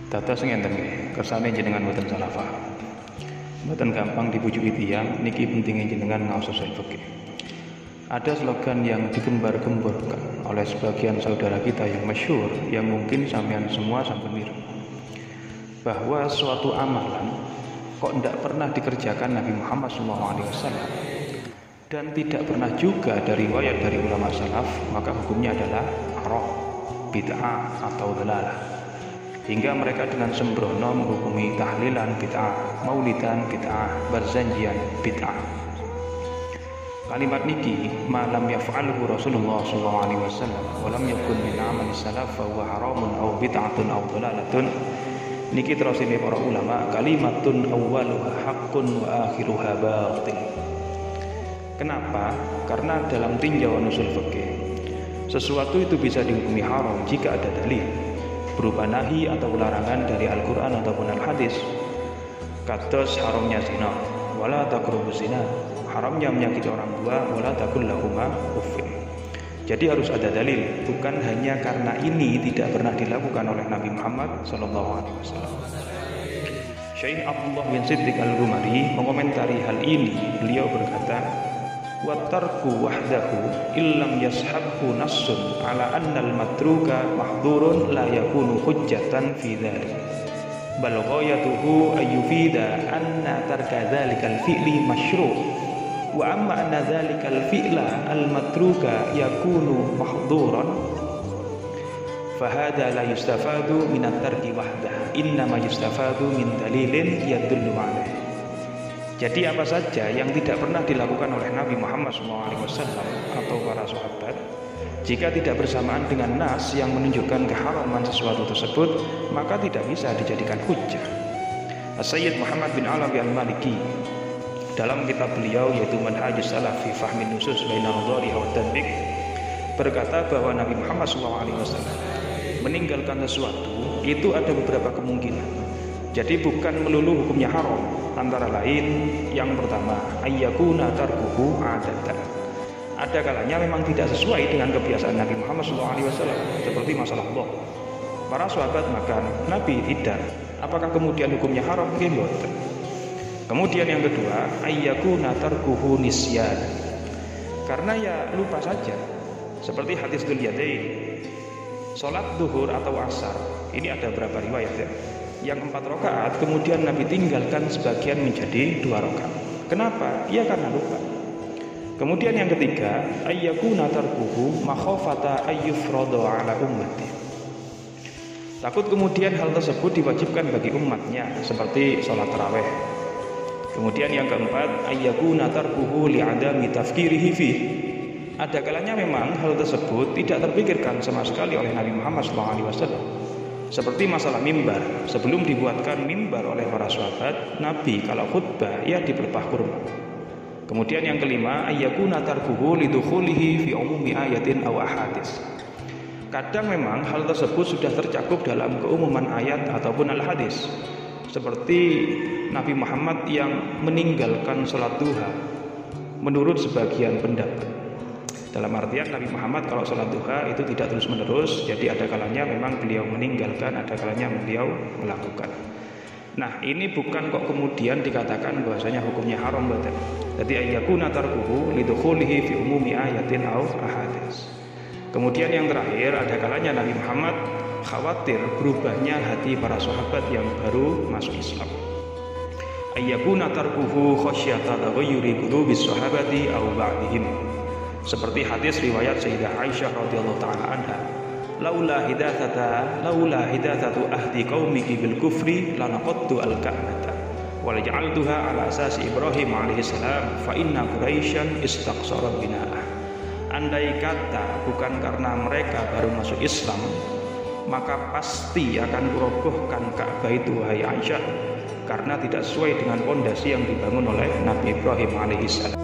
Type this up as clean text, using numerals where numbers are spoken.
Dados ngenten nggih, kersane jenengan mboten salah paham. Mboten gampang dibujuki tiyang, niki pentingnya jenengan ngaos usul fikih. Ada slogan yang digembar-gemborkan oleh sebagian saudara kita yang masyhur, yang mungkin sampean semua sampun niru. Bahwa suatu amalan kok tidak pernah dikerjakan Nabi Muhammad SAW dan tidak pernah juga dari riwayat dari ulama salaf, maka hukumnya adalah haram, bid'ah atau dhalalah. Hingga mereka dengan sembrono menghukumi tahlilan bid'ah, maulidan bid'ah, berzanjian bid'ah. Kalimat niki malam yaf'alhu Rasulullah sallallahu alaihi wasallam wa lam yakun min amali salaf fa huwa haramun aw bid'atun aw dhalalatun. Niki terus ini para ulama, kalimatun awwaluha haqqun wa akhiruha batil. Kenapa? Karena dalam tinjauan usul fikih, sesuatu itu bisa dihukumi haram jika ada dalil berupa nahi atau larangan dari Al-Quran ataupun Al-Hadis. Kados haramnya zina, wala taqrabuz zina, haramnya menyakiti orang tua, wala taqul lahuma uffin. Jadi harus ada dalil, bukan hanya karena ini tidak pernah dilakukan oleh Nabi Muhammad SAW. Syekh Abdullah bin Siddiq Al-Rumari mengomentari hal ini. Beliau berkata, wa tarku wahdahu illam yashabhu nassun ala anna al-matruka mahdhurun la yakunu hujjatan fi dzalik bal ghayatuhu ayyufida anna tarka dzalikal fi'li masyru' wa amma anna dzalikal fi'la al-matruka yakunu mahdhuran fahada la yustafadu min at-tarki wahdah innama yustafadu min dalilin yadullu alaihi. Jadi apa saja yang tidak pernah dilakukan oleh Nabi Muhammad SAW atau para sahabat, jika tidak bersamaan dengan nas yang menunjukkan keharaman sesuatu tersebut, maka tidak bisa dijadikan hujjah. Sayyid Muhammad bin Alawi Al-Maliki dalam kitab beliau yaitu Manhajus Salaf fi Fahmin Nusus Bainal Dhari wa Tadbiq berkata bahwa Nabi Muhammad SAW meninggalkan sesuatu itu ada beberapa kemungkinan. Jadi bukan melulu hukumnya haram, antara lain yang pertama ayyakuna tarkuhu adatan. Ada kalanya memang tidak sesuai dengan kebiasaan Nabi Muhammad SAW, seperti masalah Allah. Para sahabat makan, Nabi tidak. Apakah kemudian hukumnya haram? Mungkin boten. Kemudian yang kedua ayyakuna tarkuhu nisyan. Karena ya lupa saja. Seperti hadis Dzul Yadain. Salat duhur atau asar, ini ada berapa riwayat ya? Yang 4 rakaat kemudian Nabi tinggalkan sebagian menjadi 2 rakaat. Kenapa? Ya karena lupa. Kemudian yang ketiga ayyakuna tarkuhu makhafata ayyufrada ala ummati. Takut kemudian hal tersebut diwajibkan bagi umatnya seperti sholat tarawih. Kemudian yang keempat ayyakuna tarkuhu li'adami tafkirihi fi. Ada kalanya memang hal tersebut tidak terpikirkan sama sekali oleh Nabi Muhammad SAW. Seperti masalah mimbar, sebelum dibuatkan mimbar oleh para sahabat, Nabi kalau khutbah ya dipelepah kurma. Kemudian yang kelima ayyakuna tarkuhu lidukhulihi fi umumi ayatin aw ahadits. Kadang memang hal tersebut sudah tercakup dalam keumuman ayat ataupun al-hadis. Seperti Nabi Muhammad yang meninggalkan sholat duha menurut sebagian pendapat. Dalam artian Nabi Muhammad kalau sholat duha itu tidak terus menerus, jadi ada kalanya memang beliau meninggalkan, ada kalanya beliau melakukan. Nah ini bukan kok kemudian dikatakan bahwasanya hukumnya haram batal. Jadi ayyakuna tarkuhu lidukhulihi fi umumi ayatin aw ahadits. Kemudian yang terakhir ada kalanya Nabi Muhammad khawatir berubahnya hati para sahabat yang baru masuk Islam. Ayyakuna tarkuhu khasyata taghayyuri qulubis sahabati aw ba'dihim. Seperti hadis riwayat Sayyidah Aisyah radhiyallahu taala anha, laula hidatsatu ahdi qaumiki bil kufri lanaqadtu al-ka'bata wa laj'altuha ala asasi Ibrahim alaihi salam fa inna quraisyan istaqsarat bina'ah. Andai kata bukan karena mereka baru masuk Islam, maka pasti akan kurobohkan Ka'bah itu wahai Aisyah, karena tidak sesuai dengan pondasi yang dibangun oleh Nabi Ibrahim alaihi salam.